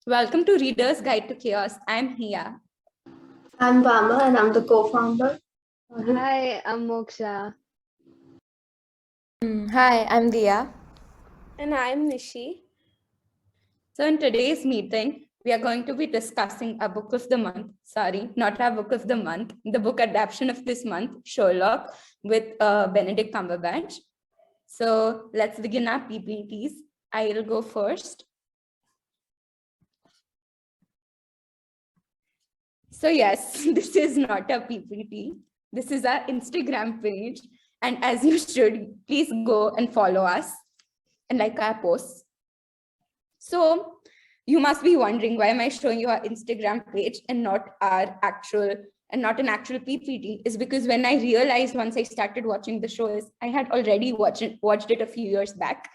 Welcome to Reader's Guide to Chaos. I'm Hiya. I'm Vama and I'm the co-founder. Hi, I'm Moksha. Hi, I'm Diya. And I'm Nishi. So in today's meeting, we are going to be discussing a book of the month. Sorry, not our book of the month. The book adaptation of this month, Sherlock, with Benedict Cumberbatch. So let's begin our PPTs. I'll go first. So yes, this is not a PPT. This is our Instagram page. And as you should, please go and follow us and like our posts. So you must be wondering, why am I showing you our Instagram page and not an actual PPT? Is because when I realized once I started watching the shows, I had already watched it a few years back.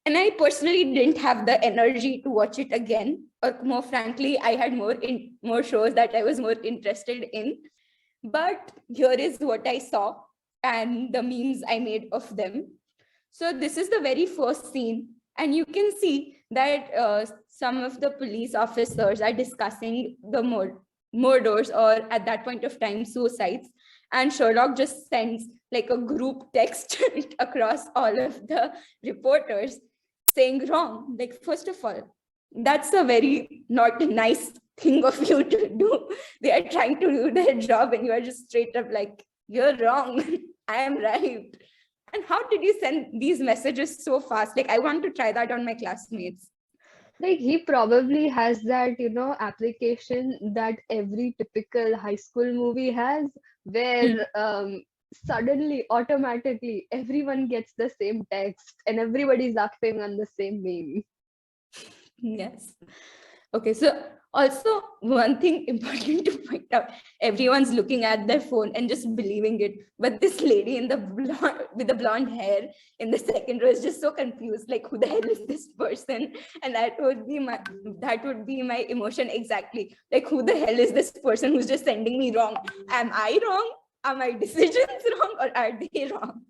And I personally didn't have the energy to watch it again. Or more frankly, I had more shows that I was more interested in. But here is what I saw and the memes I made of them. So this is the very first scene. And you can see that some of the police officers are discussing the murders, or at that point of time, suicides. And Sherlock just sends like a group text across all of the reporters saying wrong. Like, first of all, that's a very not nice thing of you to do. They are trying to do their job and you are just straight up like, you're wrong. I am right. And how did you send these messages so fast? Like, I want to try that on my classmates. Like he probably has that, application that every typical high school movie has, where suddenly, automatically, everyone gets the same text and everybody's laughing on the same meme. Yes. Okay, so also one thing important to point out, everyone's looking at their phone and just believing it. But this lady in the with the blonde hair in the second row is just so confused, like, who the hell is this person? And that would be my emotion exactly. Like, who the hell is this person who's just sending me wrong? Am I wrong? Are my decisions wrong, or are they wrong?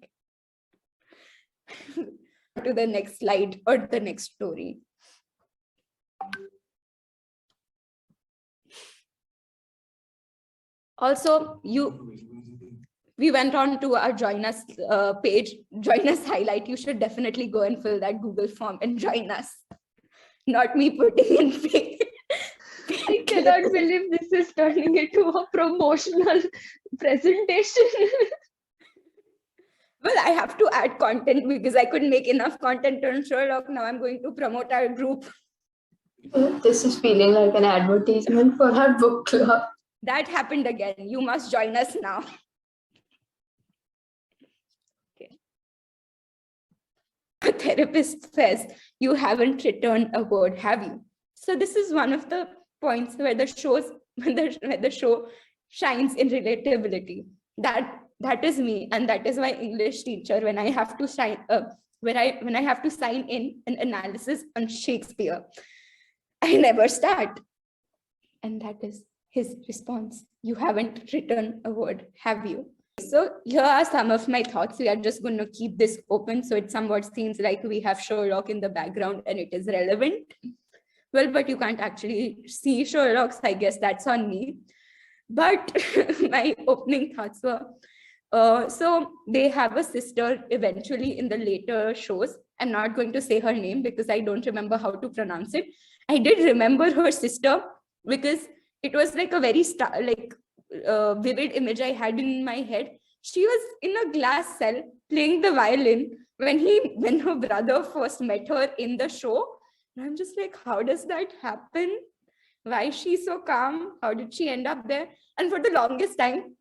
To the next slide or the next story. Also, we went on to our join us page, join us highlight. You should definitely go and fill that Google form and join us. Not me putting in fake. I cannot believe this is turning into a promotional presentation. Well, I have to add content because I couldn't make enough content on Sherlock. Now I'm going to promote our group. This is feeling like an advertisement for our book club. That happened again. You must join us now. Okay. A therapist says, you haven't returned a word, have you? So this is one of the points where the show shines in relatability. That is me, and that is my English teacher when I have to when I have to sign in an analysis on Shakespeare. I never start. And that is his response. You haven't written a word, have you? So here are some of my thoughts. We are just going to keep this open. So it somewhat seems like we have Sherlock in the background and it is relevant. Well, but you can't actually see Sherlock, so I guess that's on me. But my opening thoughts were, so they have a sister eventually in the later shows. I'm not going to say her name because I don't remember how to pronounce it. I did remember her sister because it was like a very vivid image I had in my head. She was in a glass cell playing the violin when her brother first met her in the show. And I'm just like, how does that happen? Why is she so calm? How did she end up there? And for the longest time,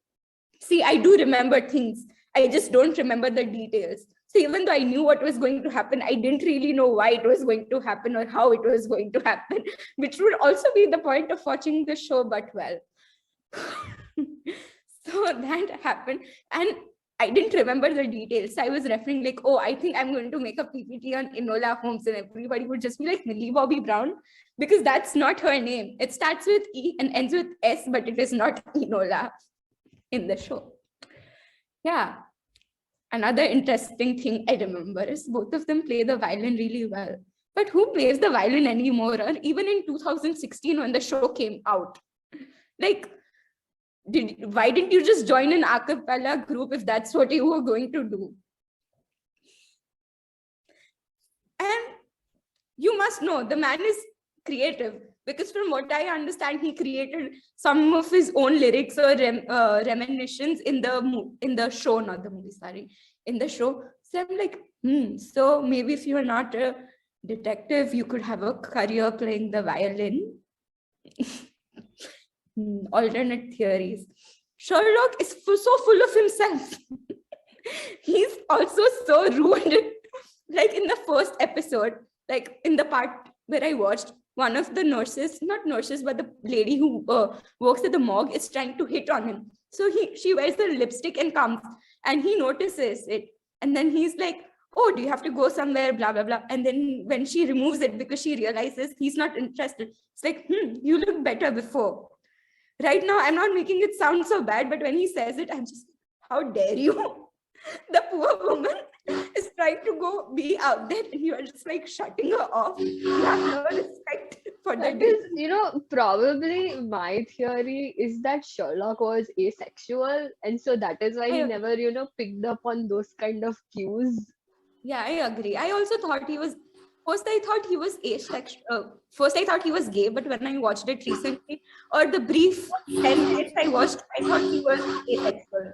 see, I do remember things. I just don't remember the details. So even though I knew what was going to happen, I didn't really know why it was going to happen or how it was going to happen, which would also be the point of watching the show, but well. So that happened. And I didn't remember the details. So I was referring like, oh, I think I'm going to make a PPT on Enola Holmes, and everybody would just be like, Millie Bobby Brown, because that's not her name. It starts with E and ends with S, but it is not Enola in the show. Yeah. Another interesting thing I remember is both of them play the violin really well. But who plays the violin anymore? Or even in 2016 when the show came out, like, why didn't you just join an a cappella group if that's what you were going to do? And you must know the man is creative, because from what I understand, he created some of his own lyrics or reminiscence in the show, not the movie, sorry, in the show. So I'm like, so maybe if you're not a detective, you could have a career playing the violin. Alternate theories. Sherlock is so full of himself. He's also so rude. Like in the first episode, like in the part where I watched, one of the nurses, not nurses, but the lady who works at the morgue is trying to hit on him. So she wears the lipstick and comes, and he notices it. And then he's like, oh, do you have to go somewhere, blah, blah, blah. And then when she removes it because she realizes he's not interested, it's like, you look better before. Right now, I'm not making it sound so bad, but when he says it, I'm just, how dare you? The poor woman is trying to go be out there, and you are just like shutting her off. You have no respect for the That is, probably my theory is that Sherlock was asexual, and so that is why he never, picked up on those kind of cues. Yeah, I agree. I also thought he was. First, I thought he was asexual. First, I thought he was gay, but when I watched it recently, or the brief 10 minutes I watched, I thought he was asexual.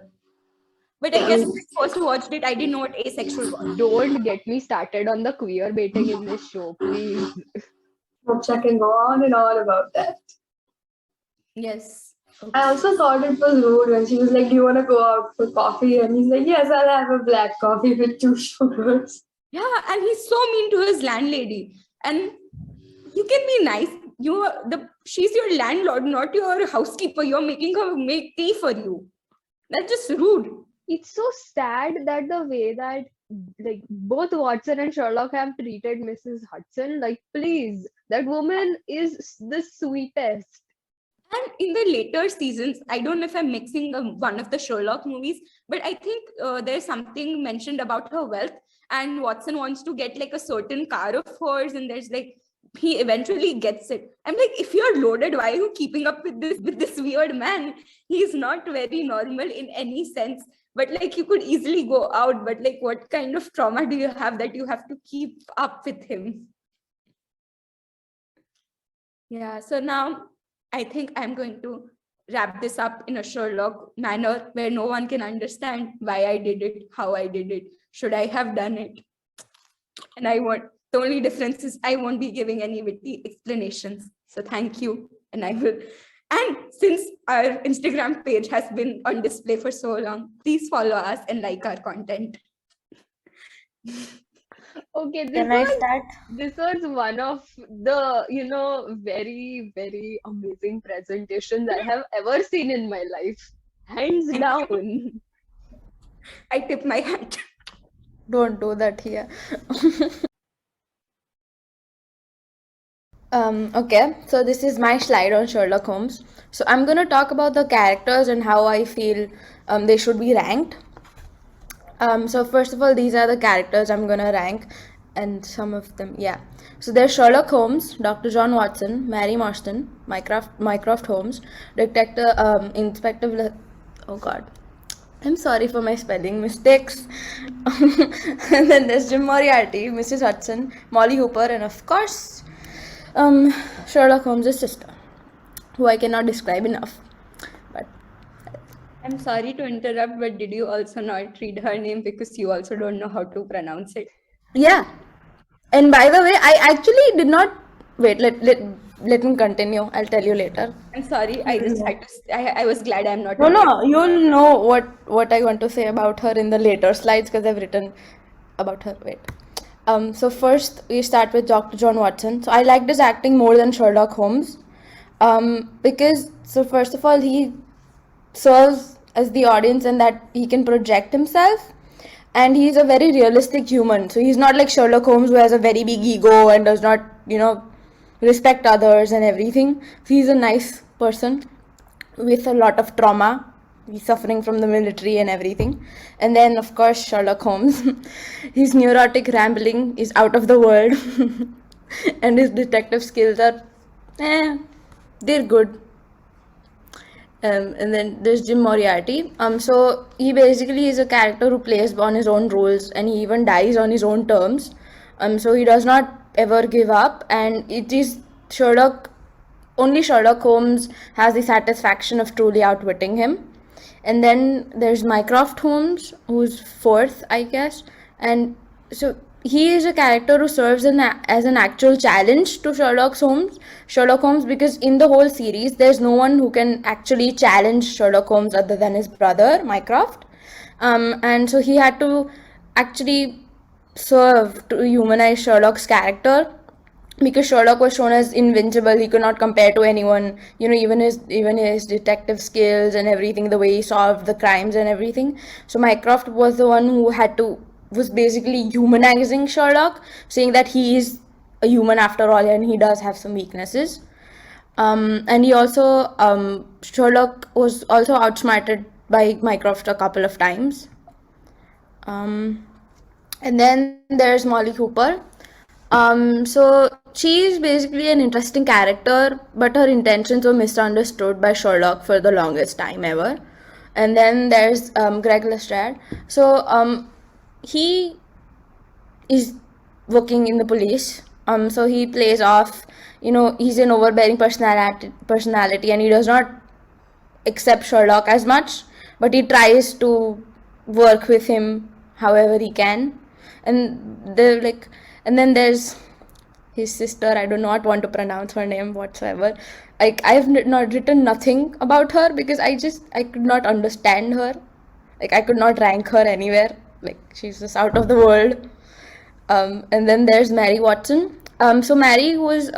But I guess when I first watched it, I didn't know what asexual was. Don't get me started on the queer baiting in this show, please. Moksha can go on and on about that. Yes. Okay. I also thought it was rude when she was like, do you want to go out for coffee? And he's like, yes, I'll have a black coffee with 2 sugars. Yeah, and he's so mean to his landlady. And you can be nice. She's your landlord, not your housekeeper. You're making her make tea for you. That's just rude. It's so sad that the way that like both Watson and Sherlock have treated Mrs. Hudson, like, please, that woman is the sweetest. And in the later seasons, I don't know if I'm mixing one of the Sherlock movies, but I think there's something mentioned about her wealth, and Watson wants to get like a certain car of hers, and there's like, he eventually gets it. I'm like, if you're loaded, why are you keeping up with this weird man? He's not very normal in any sense, but like you could easily go out, but like what kind of trauma do you have that you have to keep up with him? Yeah, so now I think I'm going to wrap this up in a Sherlock manner where no one can understand why I did it, how I did it, should I have done it. And the only difference is I won't be giving any witty explanations. So thank you. And I will. And since our Instagram page has been on display for so long, please follow us and like our content. Okay, Can I start? This was one of the, very, very amazing presentations I have ever seen in my life. Hands down. I tip my hat. Don't do that here. Okay, so this is my slide on Sherlock Holmes. So I'm going to talk about the characters and how I feel they should be ranked. So first of all, these are the characters I'm going to rank, and some of them, yeah. So there's Sherlock Holmes, Dr. John Watson, Mary Marston, Mycroft Holmes, Inspector, oh god, I'm sorry for my spelling mistakes. And then there's Jim Moriarty, Mrs. Hudson, Molly Hooper, and of course, Sherlock Holmes' sister, who I cannot describe enough. But I'm sorry to interrupt, but did you also not read her name because you also don't know how to pronounce it? yeah, and by the way, I actually did not wait. Let me continue. I'll tell you later. I'm sorry. I just had to. I was glad I'm not. No, you'll know what I want to say about her in the later slides because I've written about her. Wait. So first we start with Dr. John Watson. So I liked his acting more than Sherlock Holmes, because first of all he serves as the audience and that he can project himself, and he's a very realistic human. So he's not like Sherlock Holmes, who has a very big ego and does not respect others and everything. So he's a nice person with a lot of trauma. He's suffering from the military and everything. And then, of course, Sherlock Holmes. He's neurotic, rambling, is out of the world. and his detective skills are, they're good. And then there's Jim Moriarty. So he basically is a character who plays on his own rules, and he even dies on his own terms. So he does not ever give up, and it is Sherlock. Only Sherlock Holmes has the satisfaction of truly outwitting him. And then there's Mycroft Holmes, who's fourth, I guess. And so he is a character who serves as an actual challenge to Sherlock Holmes, because in the whole series, there's no one who can actually challenge Sherlock Holmes other than his brother, Mycroft. And so he had to actually serve to humanize Sherlock's character, because Sherlock was shown as invincible. He could not compare to anyone. Even his detective skills and everything, the way he solved the crimes and everything. So Mycroft was the one who was basically humanizing Sherlock, saying that he is a human after all, and he does have some weaknesses. And he also Sherlock was also outsmarted by Mycroft a couple of times. And then there's Molly Hooper. So she's basically an interesting character, but her intentions were misunderstood by Sherlock for the longest time ever. And then there's Greg Lestrade. So he is working in the police. So he plays off, he's an overbearing personality, and he does not accept Sherlock as much, but he tries to work with him however he can. And then there's his sister. I do not want to pronounce her name whatsoever. Like, I've not written nothing about her because I could not understand her. Like, I could not rank her anywhere. Like, she's just out of the world. And then there's Mary Watson. So Mary was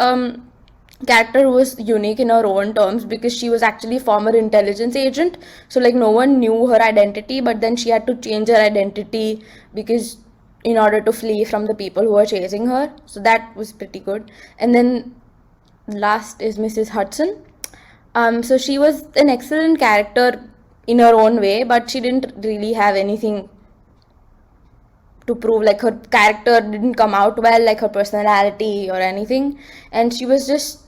character who was unique in her own terms, because she was actually a former intelligence agent. So like, no one knew her identity, but then she had to change her identity because in order to flee from the people who were chasing her. So that was pretty good. And then last is Mrs. Hudson. So she was an excellent character in her own way, but she didn't really have anything to prove. Like, her character didn't come out well, like her personality or anything, and she was just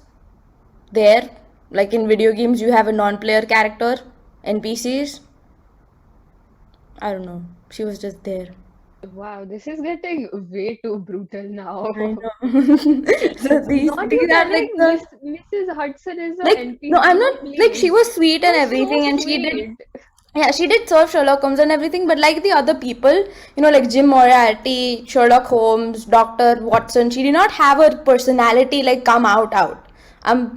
there. Like in video games, you have a non-player character, NPCs. I don't know. She was just there. Wow, this is getting way too brutal now. I know. So these Not you are like telling Mrs. Hudson is a like NPC. no, I'm not like, she please. was sweet and You're everything, so and she did. sweet. Yeah, she did serve Sherlock Holmes and everything, but like the other people, like Jim Moriarty, Sherlock Holmes, Dr. Watson, she did not have her personality like come out.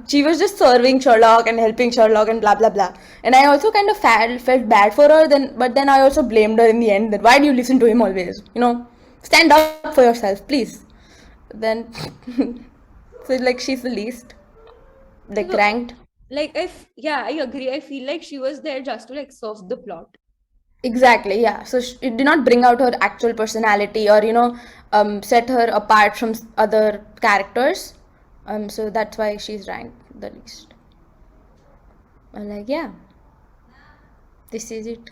She was just serving Sherlock and helping Sherlock and blah blah blah. And I also kind of felt bad for her but then I also blamed her in the end, that why do you listen to him always? Stand up for yourself, please. Then, so like, she's the least like So, ranked. Like, I agree. I feel like she was there just to like serve the plot. Exactly, yeah. So it did not bring out her actual personality or, set her apart from other characters. So that's why she's ranked the least. Like, yeah, this is it.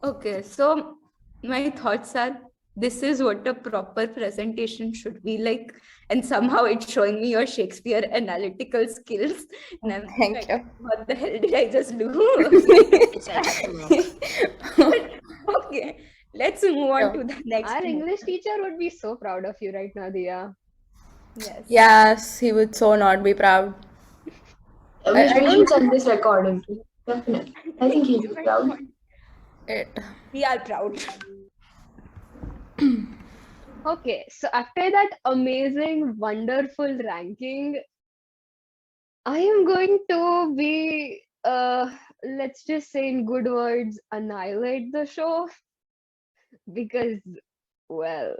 Okay, so my thoughts are, this is what a proper presentation should be like, and somehow it's showing me your Shakespeare analytical skills. And I'm Thank like, you. what the hell did I just do? Okay, let's move on to the next Our one. English teacher would be so proud of you right now, Diya. Yes. Yes, he would so not be proud. We should send this recording to him. Definitely. I think he'll be proud. We are proud. Okay, so after that amazing, wonderful ranking, I am going to be, let's just say in good words, annihilate the show because, well,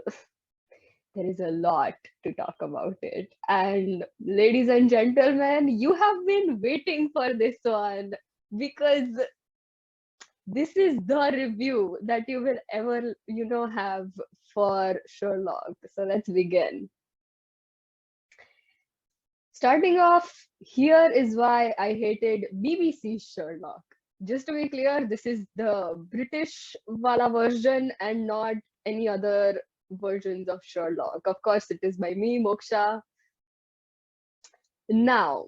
there is a lot to talk about it. And ladies and gentlemen, you have been waiting for this one because this is the review that you will ever, have for Sherlock. So let's begin. Starting off, here is why I hated BBC Sherlock. Just to be clear, this is the British Wala version and not any other versions of Sherlock. Of course, it is by me, Moksha. Now,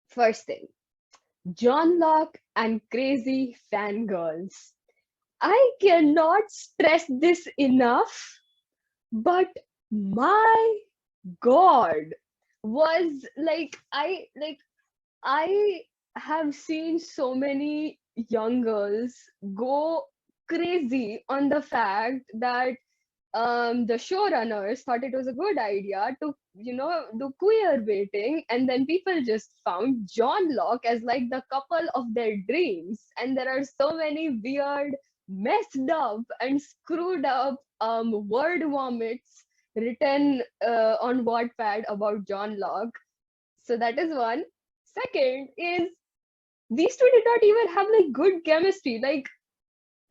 first thing, John Locke and crazy fangirls. I cannot stress this enough, but my God, was I have seen so many young girls go crazy on the fact that the showrunners thought it was a good idea to, do queer baiting, and then people just found John Locke as like the couple of their dreams. And there are so many weird, messed up, and screwed up word vomits written on Wattpad about John Locke. So that is one. Second is these two did not even have like good chemistry. Like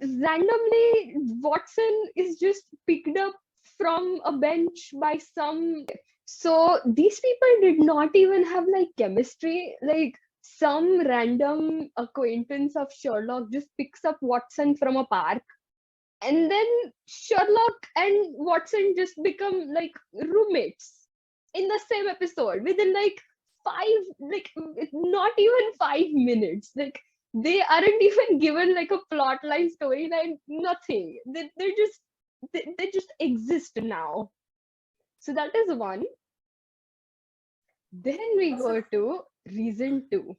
randomly Watson is just picked up from a bench by some, so these people did not even have like chemistry. Like some random acquaintance of Sherlock just picks up Watson from a park, and then Sherlock and Watson just become like roommates in the same episode within like not even 5 minutes. Like they aren't even given like a plot line, storyline, nothing. They just exist now. So that is one. Then we go to reason 2.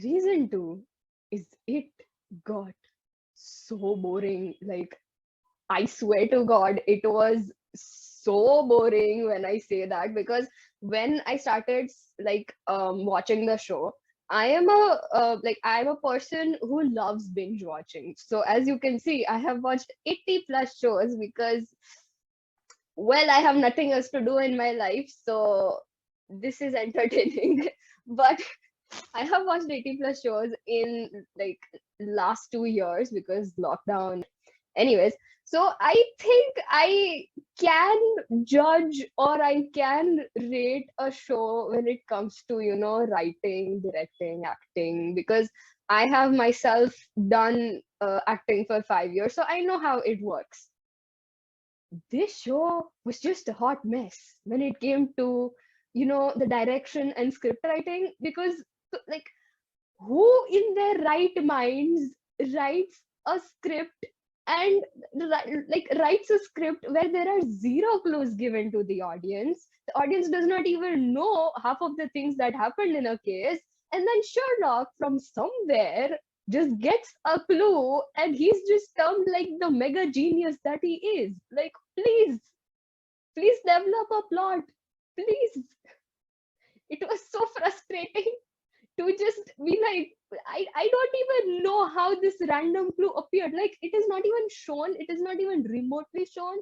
Reason 2 is it got so boring. Like I swear to God, it was so boring when I say that, because when I started watching the show, I am a person who loves binge watching. So as you can see, I have watched 80 plus shows because, well, I have nothing else to do in my life, so this is entertaining. But I have watched 80 plus shows in like last 2 years because lockdown. Anyways, so I think I can judge or I can rate a show when it comes to, writing, directing, acting, because I have myself done acting for 5 years, so I know how it works. This show was just a hot mess when it came to, the direction and script writing, because like who in their right minds writes a script and writes a script where there are zero clues given to the audience. The audience does not even know half of the things that happened in a case, and then Sherlock from somewhere just gets a clue and he's just termed like the mega genius that he is. Like, please develop a plot, please. It was so frustrating to just be like, I don't even know how this random clue appeared. Like, it is not even shown, it is not even remotely shown.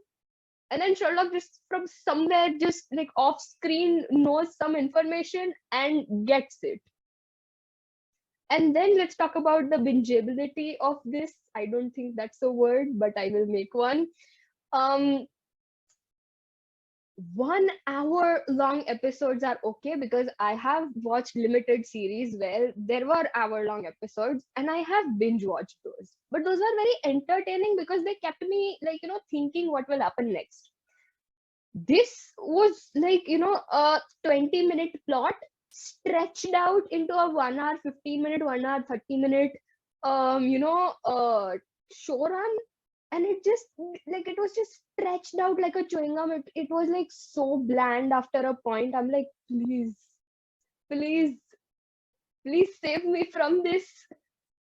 And then Sherlock just from somewhere, just like off screen, knows some information and gets it. And then let's talk about the bingeability of this. I don't think that's a word, but I will make one. 1 hour long episodes are okay, because I have watched limited series where there were hour-long episodes and I have binge watched those. But those are very entertaining because they kept me thinking what will happen next. This was a 20-minute plot stretched out into a 1 hour 15-minute, 1 hour 30-minute show run. And it just it was just stretched out like a chewing gum. It was like so bland after a point. I'm like, please save me from this.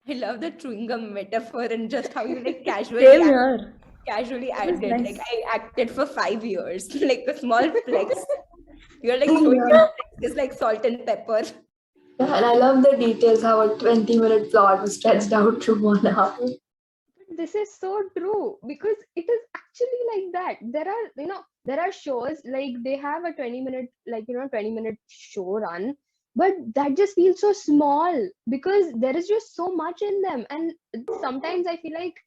I love the chewing gum metaphor and just how you like Same here. casually added. nice. Like I acted for 5 years, like a small flex. You're like Yeah. throwing your flex is like salt and pepper. Yeah, and I love the details how a 20-minute plot was stretched out to 1 hour. This is so true, because it is actually like that. There are shows like they have a 20-minute 20-minute show run, but that just feels so small because there is just so much in them. And sometimes I feel like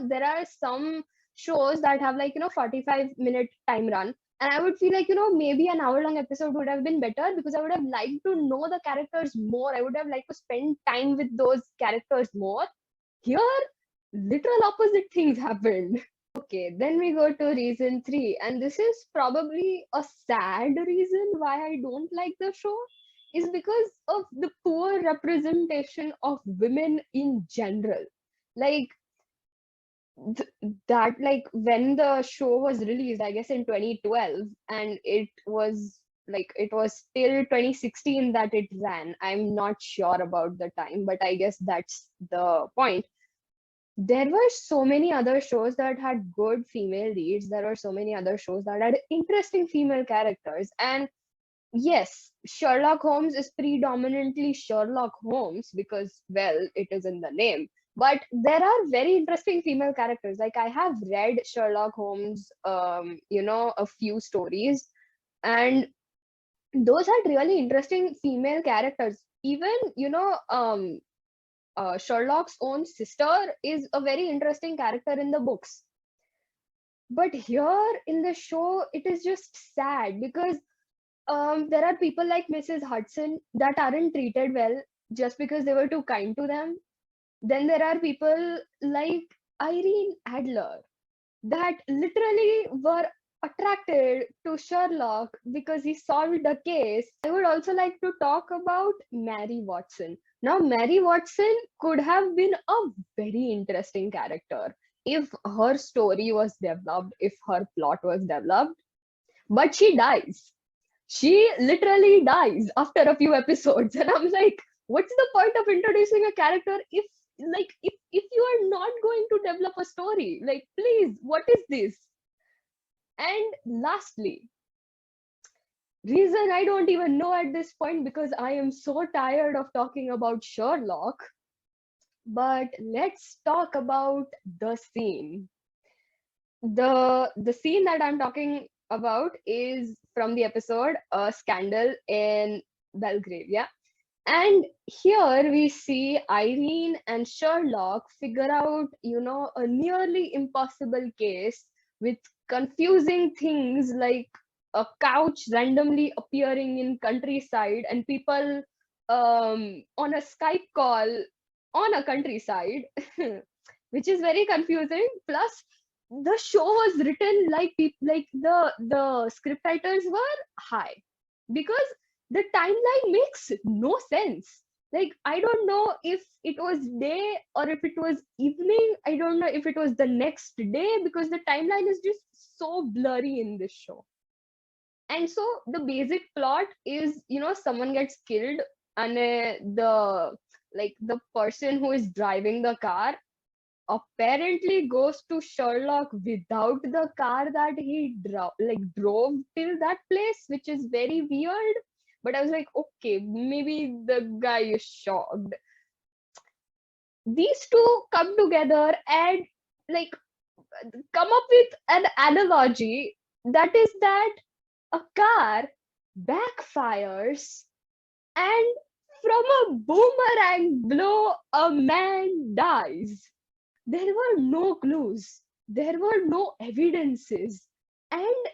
there are some shows that have 45-minute time run, and I would feel like maybe an hour-long episode would have been better, because I would have liked to know the characters more. I would have liked to spend time with those characters more. Here, literal opposite things happened. Okay, then we go to reason 3, and this is probably a sad reason why I don't like the show, is because of the poor representation of women in general. Like, that, like, when the show was released, I guess in 2012, and it was till 2016 that it ran. I'm not sure about the time, but I guess that's the point. There were so many other shows that had good female leads. There were so many other shows that had interesting female characters. And yes, Sherlock Holmes is predominantly Sherlock Holmes because, well, it is in the name. But there are very interesting female characters. Like, I have read Sherlock Holmes, a few stories, and those had really interesting female characters. Even, Sherlock's own sister is a very interesting character in the books. But here in the show, it is just sad because there are people like Mrs. Hudson that aren't treated well just because they were too kind to them. Then there are people like Irene Adler that literally were attracted to Sherlock because he solved the case. I would also like to talk about Mary Watson. Now, Mary Watson could have been a very interesting character if her story was developed, if her plot was developed, but she dies. She literally dies after a few episodes, and I'm like, what's the point of introducing a character if you are not going to develop a story? Like, please, what is this? And lastly, reason I don't even know at this point because I am so tired of talking about Sherlock, but let's talk about the scene. The scene that I'm talking about is from the episode A Scandal in Belgravia. And here we see Irene and Sherlock figure out, a nearly impossible case with confusing things like a couch randomly appearing in countryside and people on a Skype call on a countryside, which is very confusing. Plus, the show was written like the script writers were high because the timeline makes no sense. Like, I don't know if it was day or if it was evening. I don't know if it was the next day because the timeline is just so blurry in this show. And so the basic plot is, someone gets killed, and the person who is driving the car apparently goes to Sherlock without the car that he drove till that place, which is very weird. But I was like, okay, maybe the guy is shocked. These two come together and come up with an analogy that is that a car backfires and from a boomerang blow a man dies. There were no clues, there were no evidences, and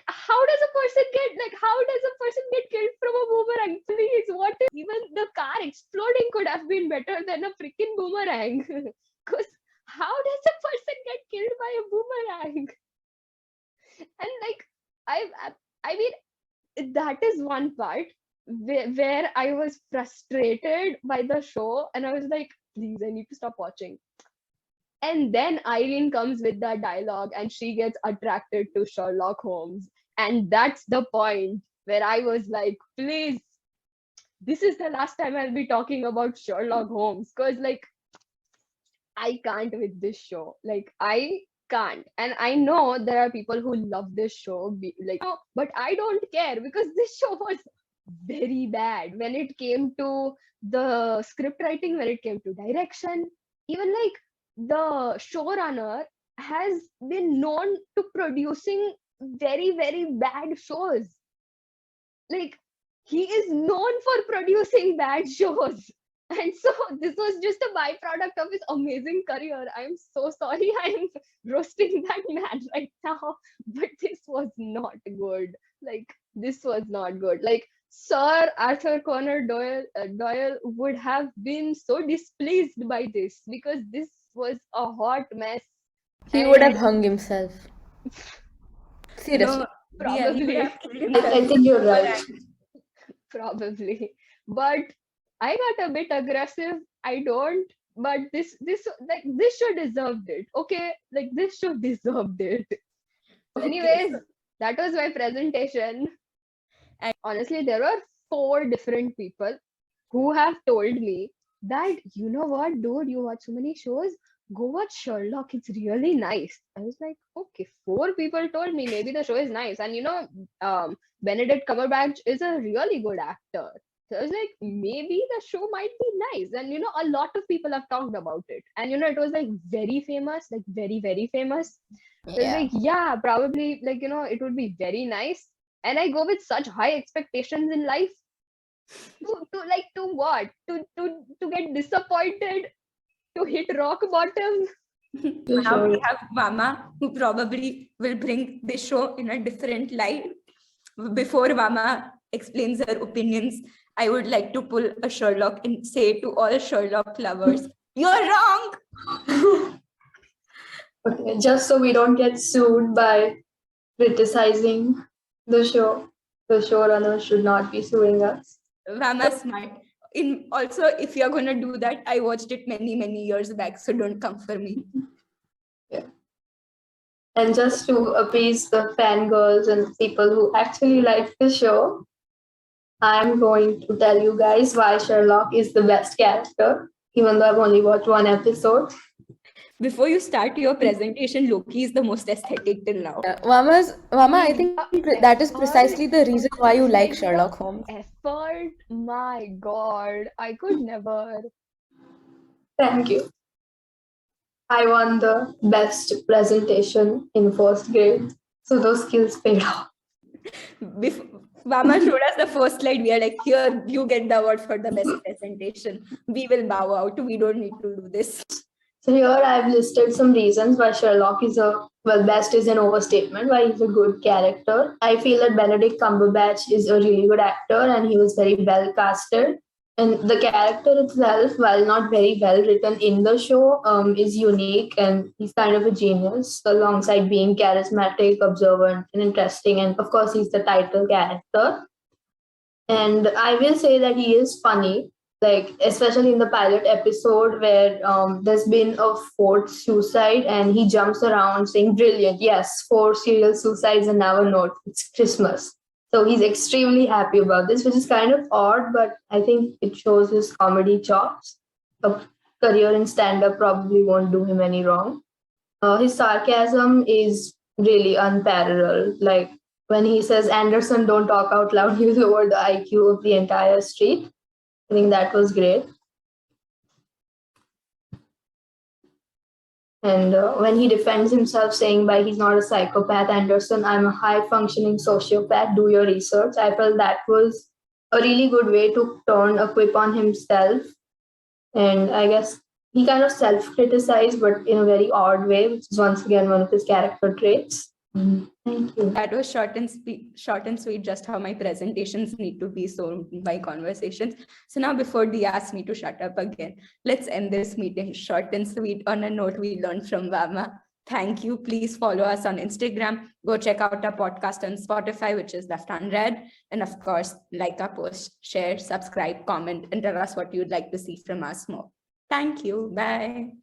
how does a person get killed from a boomerang? Please, what if even the car exploding could have been better than a freaking boomerang? Because how does a person get killed by a boomerang? And I mean, that is one part where I was frustrated by the show, and I was like, please, I need to stop watching. And then Irene comes with that dialogue and she gets attracted to Sherlock Holmes. And that's the point where I was like, please, this is the last time I'll be talking about Sherlock Holmes. Because, I can't with this show. I can't. And I know there are people who love this show, but I don't care because this show was very bad when it came to the script writing, when it came to direction. Even the showrunner has been known to producing very, very bad shows. He is known for producing bad shows. And so this was just a byproduct of his amazing career. I'm so sorry I'm roasting that man right now, but this was not good. This was not good. Sir Arthur Conan Doyle would have been so displeased by this because this was a hot mess. He would have And hung himself. Seriously. No, Diya, he would probably, have killed himself. I think you're right. probably. But I got a bit aggressive. I don't. But this show deserved it. Okay, like this show deserved it. Okay, Anyways, so- that was my presentation. And- Honestly, there were 4 different people who have told me that, you know what, dude, you watch so many shows, go watch Sherlock. It's really nice. I was like, okay, 4 people told me maybe the show is nice. And Benedict Cumberbatch is a really good actor. So I was like, maybe the show might be nice. And a lot of people have talked about it. And it was like very famous, like very, very famous. So I was Yeah. like, yeah, probably it would be very nice. And I go with such high expectations in life to what? To get disappointed, to hit rock bottom. Now we have Vama, who probably will bring this show in a different light. Before Vama explains her opinions, I would like to pull a Sherlock and say to all Sherlock lovers, you're wrong. Okay, just so we don't get sued by criticizing the show, the showrunner should not be suing us. Vama's smart. Also, if you're going to do that, I watched it many, many years back, so don't come for me. And just to appease the fangirls and people who actually like the show, I'm going to tell you guys why Sherlock is the best character, even though I've only watched 1 episode. Before you start your presentation, Loki is the most aesthetic till now. Vama, I think that is precisely the reason why you like Sherlock Holmes. Effort, my God, I could never. Thank you. I won the best presentation in 1st grade, so those skills paid off. Vama showed us the first slide. We are like, here, you get the award for the best presentation. We will bow out. We don't need to do this. So here I've listed some reasons why Sherlock is best is an overstatement, why he's a good character. I feel that Benedict Cumberbatch is a really good actor and he was very well casted. And the character itself, while not very well written in the show, is unique and he's kind of a genius alongside being charismatic, observant, and interesting. And of course, he's the title character. And I will say that he is funny, like especially in the pilot episode where there's been a 4th suicide and he jumps around saying, brilliant, yes, 4 serial suicides and now a note, it's Christmas. So he's extremely happy about this, which is kind of odd, but I think it shows his comedy chops. A career in stand-up probably won't do him any wrong. His sarcasm is really unparalleled. Like when he says, Anderson, don't talk out loud, he lowered the IQ of the entire street. I think that was great. And when he defends himself saying by he's not a psychopath, Anderson, I'm a high-functioning sociopath, do your research. I felt that was a really good way to turn a quip on himself. And I guess he kind of self-criticized, but in a very odd way, which is once again one of his character traits. Thank you. That was short and sweet, just how my presentations need to be, so my conversations. So now before Diya asks me to shut up again, let's end this meeting short and sweet on a note we learned from Vama. Thank you. Please follow us on Instagram. Go check out our podcast on Spotify, which is Left Unread. And of course, like our post, share, subscribe, comment, and tell us what you'd like to see from us more. Thank you. Bye.